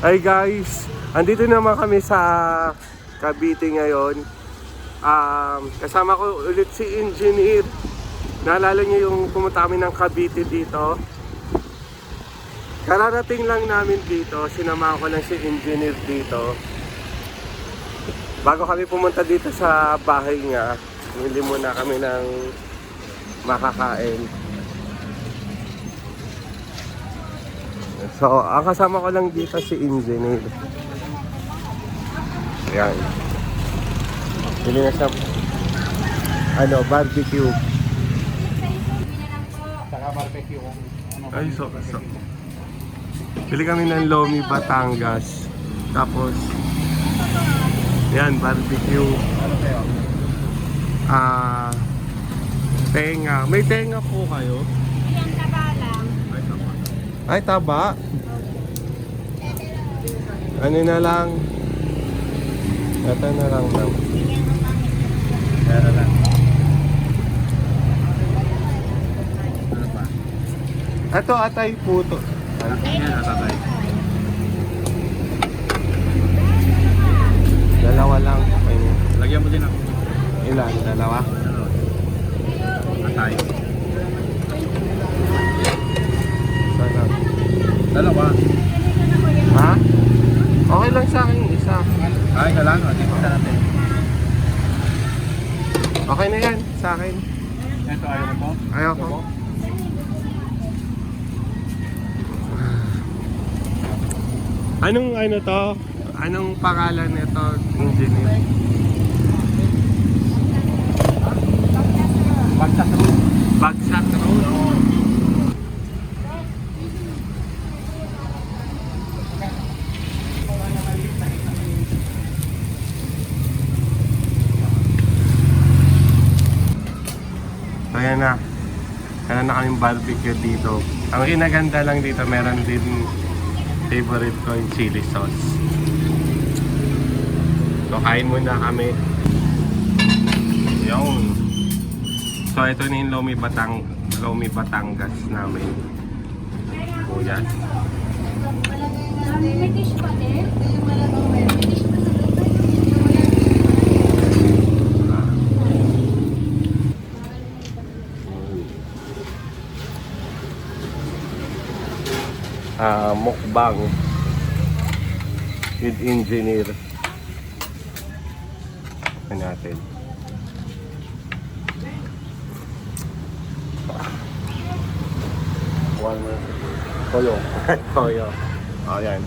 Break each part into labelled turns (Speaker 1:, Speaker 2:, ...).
Speaker 1: Hi guys, andito naman kami sa Cavite ngayon. Kasama ko ulit si Engineer. Naalala niyo yung pumunta kami ng Cavite dito? Kararating lang namin dito, sinama ko lang si Engineer dito. Bago kami pumunta dito sa bahay niya, bumili muna kami ng makakain. So, ang kasama ko lang dito si Engineer. Ayan. Bili na siya barbecue.
Speaker 2: Saka barbecue.
Speaker 1: Ay, so. Bili kami ng Lomi, Batangas. Tapos, yan, barbecue. Tenga. May tenga po kayo?
Speaker 3: Ayan, taba lang.
Speaker 1: Ay, taba. Ano na lang? Ito na lang lang.
Speaker 2: Meron lang.
Speaker 1: Ito atay puto.
Speaker 2: Tatay.
Speaker 1: Dalawa lang. Ayun.
Speaker 2: Lagyan mo din ako.
Speaker 1: Ilan? Dalawa?
Speaker 2: Atay.
Speaker 1: Sana.
Speaker 2: Dalawa.
Speaker 1: Ha? Okay lang sa akin yung isa.
Speaker 2: Ay, ka lang. Dito sa natin.
Speaker 1: Okay na yan sa akin.
Speaker 2: Ito, ayaw mo po?
Speaker 1: Ayaw ko. Anong ano to? Anong pangalan nito, Engineer?
Speaker 2: Bagsak road.
Speaker 1: Bagsak Road. Ayan na. Kaya na kaming barbecue dito. Ang kinaganda lang dito, meron din favorite ko yung chili sauce. So, kain muna kami. Yung. So, ito na yung Lomi Batangas namin. Kuya.
Speaker 3: May dish pa din. May dish pa sa
Speaker 1: Mukbang with Engineer. Ito natin. Toyo. Toyo. O, yan.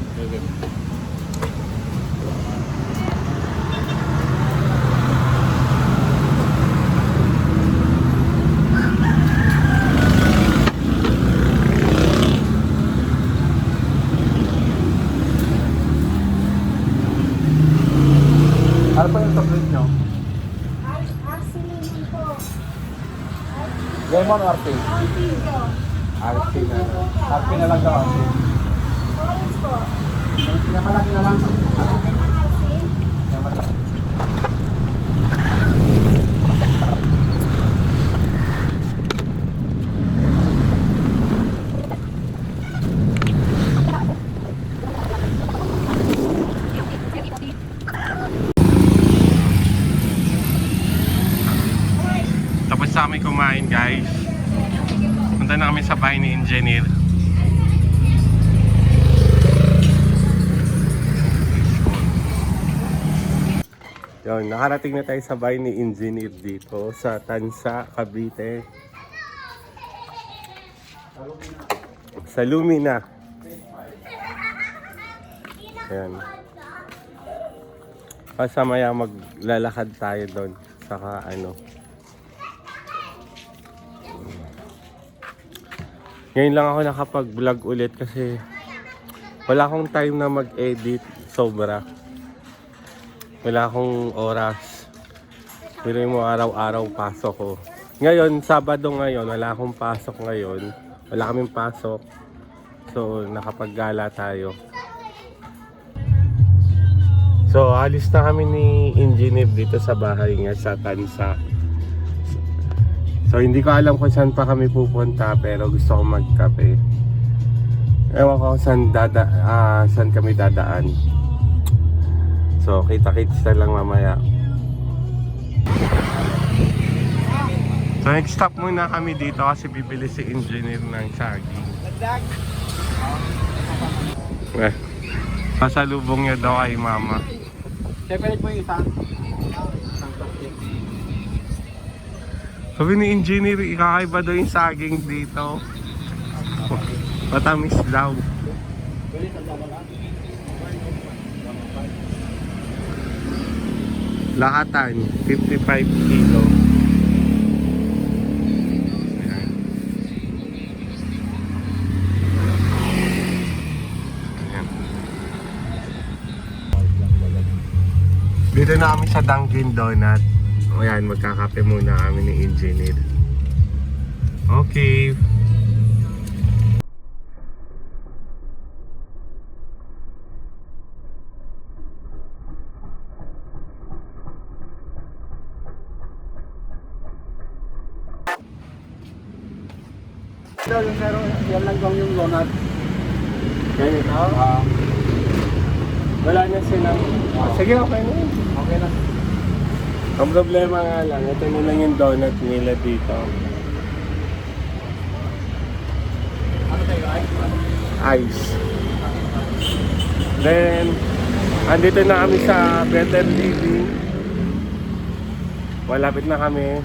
Speaker 2: Ano pa yung chocolate nyo?
Speaker 3: Arsilim po.
Speaker 2: Lemon RP.
Speaker 3: Arsilim po.
Speaker 2: RP na. RP na lang daw RP.
Speaker 3: Orange po.
Speaker 2: Pinamalaki na lang.
Speaker 3: Arsilim.
Speaker 1: Tapos sa amin kumain, guys. Punta na kami sa bahay ni Engineer. Yun, nakarating na tayo sa bahay ni Engineer dito sa Tansa, Cavite. Sa Lumina. Ayan. Pasamaya maglalakad tayo doon. Saka ano. Ngayon lang ako nakapag-vlog ulit kasi wala akong time na mag-edit. Sobra. Wala akong oras. Pero mo araw-araw pasok ko. Ngayon, Sabado ngayon, wala akong pasok ngayon. Wala kaming pasok. So, nakapaggala tayo. So, alis na kami ni Engineer dito sa bahay niya sa Tansa. So hindi ko alam kung saan pa kami pupunta pero gusto ko magkape. Ewan ko saan kami dadaan. So, kita-kits na lang mamaya. So, nag-stop muna kami dito kasi bibili si engineer ng saging. Pasalubong niya daw kay mama.
Speaker 2: Separate po yung isang plastic.
Speaker 1: Sabi ni engineer, ikakaiba daw yung saging dito. Matamis daw. Lahatan, 55 kilo. Ayan. Ayan. Dito na kami sa Dunkin Donut. Ayan, magkakape muna kami ni engineer. Okay.
Speaker 2: Pero yan lang bang yung donut?
Speaker 1: Ganito? Wala na silang... Sige, okay na yun.
Speaker 2: Okay na.
Speaker 1: Ang problema nga lang, ito na lang yung donut nila dito.
Speaker 2: Ano tayo?
Speaker 1: Ice. Then, andito na kami sa Better Living. Malapit na kami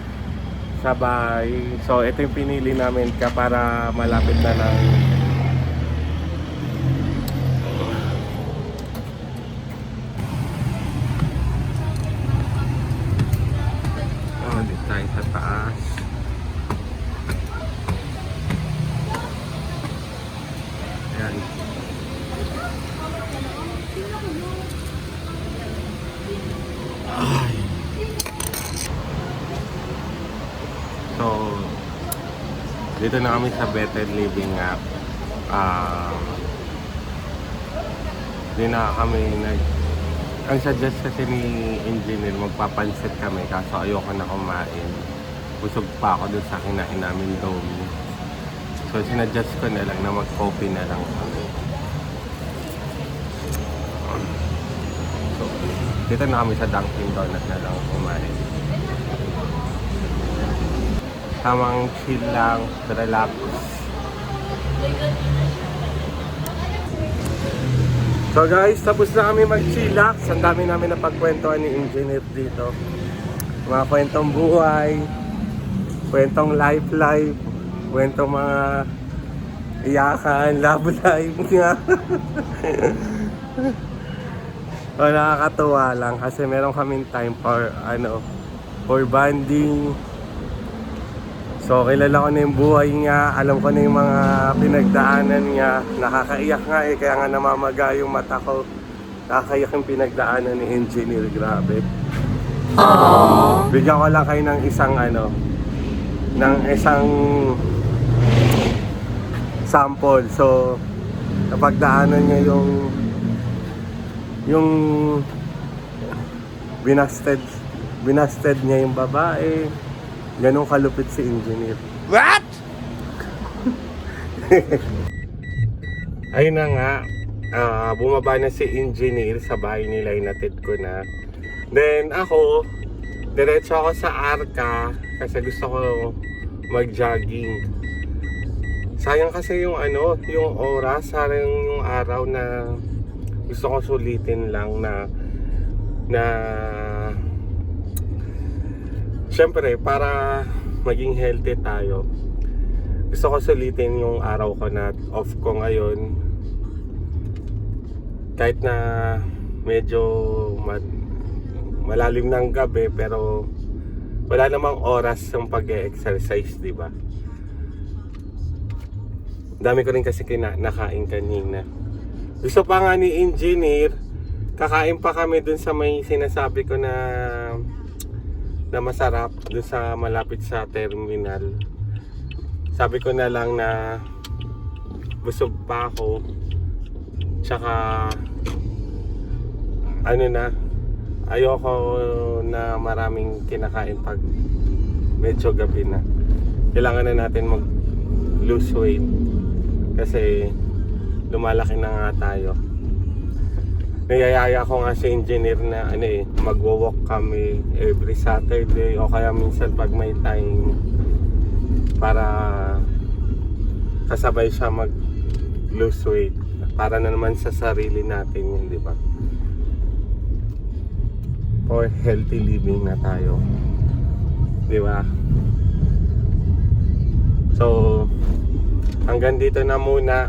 Speaker 1: sa bahay. So, ito yung pinili namin para malapit na lang. Dito tayo sa taas. Ayan. Ay. So, dito na kami sa Better Living app. Di na kami ang suggest kasi ni engineer, magpapansit kami kaso ayoko na kumain. Busog pa ako dun sa kinain namin Domi. So sinadjust ko na lang na mag-coffee na lang kami. So dito na kami sa Dunkin Donut na lang kumain. Tamang chill lang, relax. So guys, tapos na kami mag-chillax. Ang dami namin napagkwentuhan ni engineer dito. Mga kwentong buhay, kwentong life, kwentong mga iyakan, love life nga. So nakakatuwa lang kasi meron kaming time for for bonding. So kilala ko na yung buhay niya, alam ko na yung mga pinagdaanan niya. Nakakaiyak nga kaya nga namamaga yung mata ko. Nakakaiyak yung pinagdaanan ni engineer, grabe. Bigyan ko lang kayo ng isang sample. So napagdaanan niya yung binasted niya yung babae. Ganun kalupit si engineer. What? Ayun na nga, bumaba na si engineer sa bahay nila, inatid ko na. Then ako, diretso ako sa Arca kasi gusto ko mag-jogging. Sayang kasi yung oras, sayang yung araw na gusto ko sulitin lang na syempre, para maging healthy tayo, gusto ko sulitin yung araw ko na off ko ngayon. Kahit na medyo malalim ng gabi, pero wala namang oras ng pag-exercise, di ba? Dami ko rin kasi nakain kanina. Gusto pa nga ni engineer, kakain pa kami dun sa may sinasabi ko na masarap doon sa malapit sa terminal. Sabi ko na lang na busog pa ako. Tsaka ayoko na maraming kinakain pag medyo gabi na. Kailangan na natin mag lose weight kasi lumalaki na nga tayo. Niyayaya ko nga si engineer na magwo-walk kami every Saturday o kaya minsan pag may time para kasabay siya mag lose weight para na naman sa sarili natin yun, di ba? For healthy living na tayo, di ba? So hanggang dito na muna.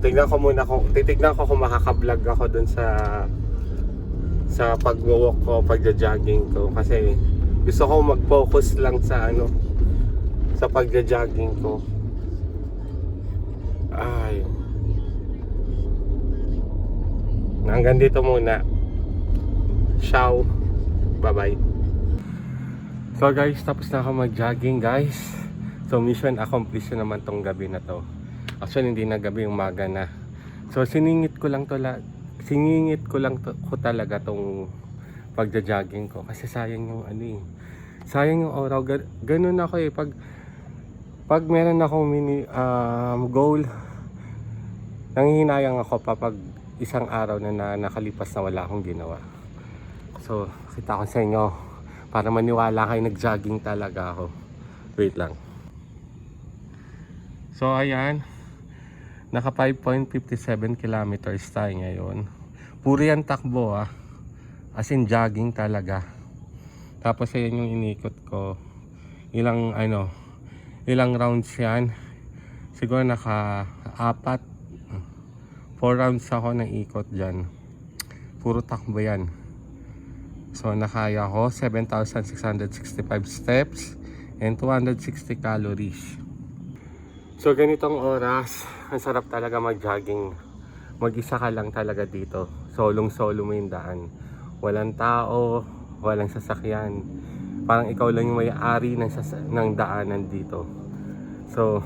Speaker 1: Titignan ko kung makaka-vlog ako dun sa pag-walk ko, pagja-jogging ko, kasi gusto ko mag-focus lang sa sa pagja-jogging ko. Ay. Hanggang dito muna. Ciao. Bye-bye. So guys, tapos na ako mag-jogging guys. So mission accomplished naman tong gabi na to. Actually hindi na gabi, umaga na. So siningit ko lang ko talaga tong pagja-jogging ko kasi sayang yung sayang yung oraw. Ganun ako pag meron akong goal, nanghihinayang ako pag isang araw na nakalipas na wala akong ginawa. So kita ko sa inyo para maniwala kayo, nag-jogging talaga ako. Wait lang. So ayan, naka 5.57 kilometers tayo ngayon. Puro yan takbo as in jogging talaga. Tapos ayan yung inikot ko. Ilang rounds yan. Siguro naka 4 rounds ako ng ikot dyan. Puro takbo yan. So nakaya ko 7,665 steps and 260 calories. So ganitong oras, ang sarap talaga mag-jogging. Mag-isa ka lang talaga dito. Solong-solo mo yung daan. Walang tao, walang sasakyan. Parang ikaw lang yung may-ari ng daanan dito. So,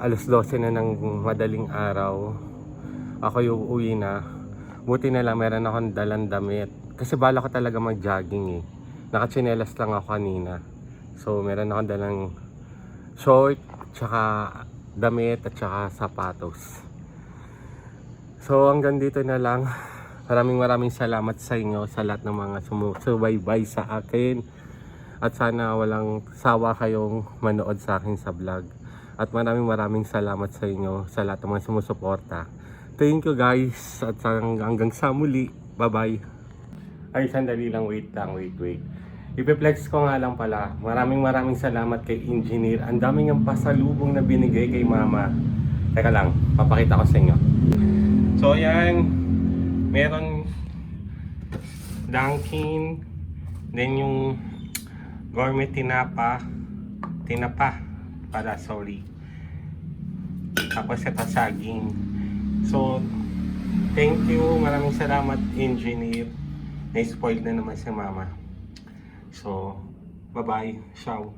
Speaker 1: alas 12 na ng madaling araw. Ako yung uwi na. Buti na lang meron akong dalang damit. Kasi bala ko talaga mag-jogging Nakatsinelas lang ako kanina. So, meron akong dalang short, tsaka damit, at tsaka sapatos. So hanggang dito na lang. Maraming salamat sa inyo, sa lahat ng mga sumusubaybay sa akin. At sana walang sawa kayong manood sa akin sa vlog. At maraming salamat sa inyo, sa lahat ng mga sumusuporta. Thank you guys, at hanggang sa muli. Bye bye. Ay, sandali lang, wait. Ipiplex ko nga lang pala. Maraming salamat kay engineer. Ang daming ang pasalubong na binigay kay mama. Teka lang, papakita ko sa inyo. So yan, meron Dunkin, then yung gourmet tinapa pala, sorry. Tapos ito saging. So thank you, maraming salamat engineer. Na-spoiled na naman si mama. So, bye-bye. Ciao.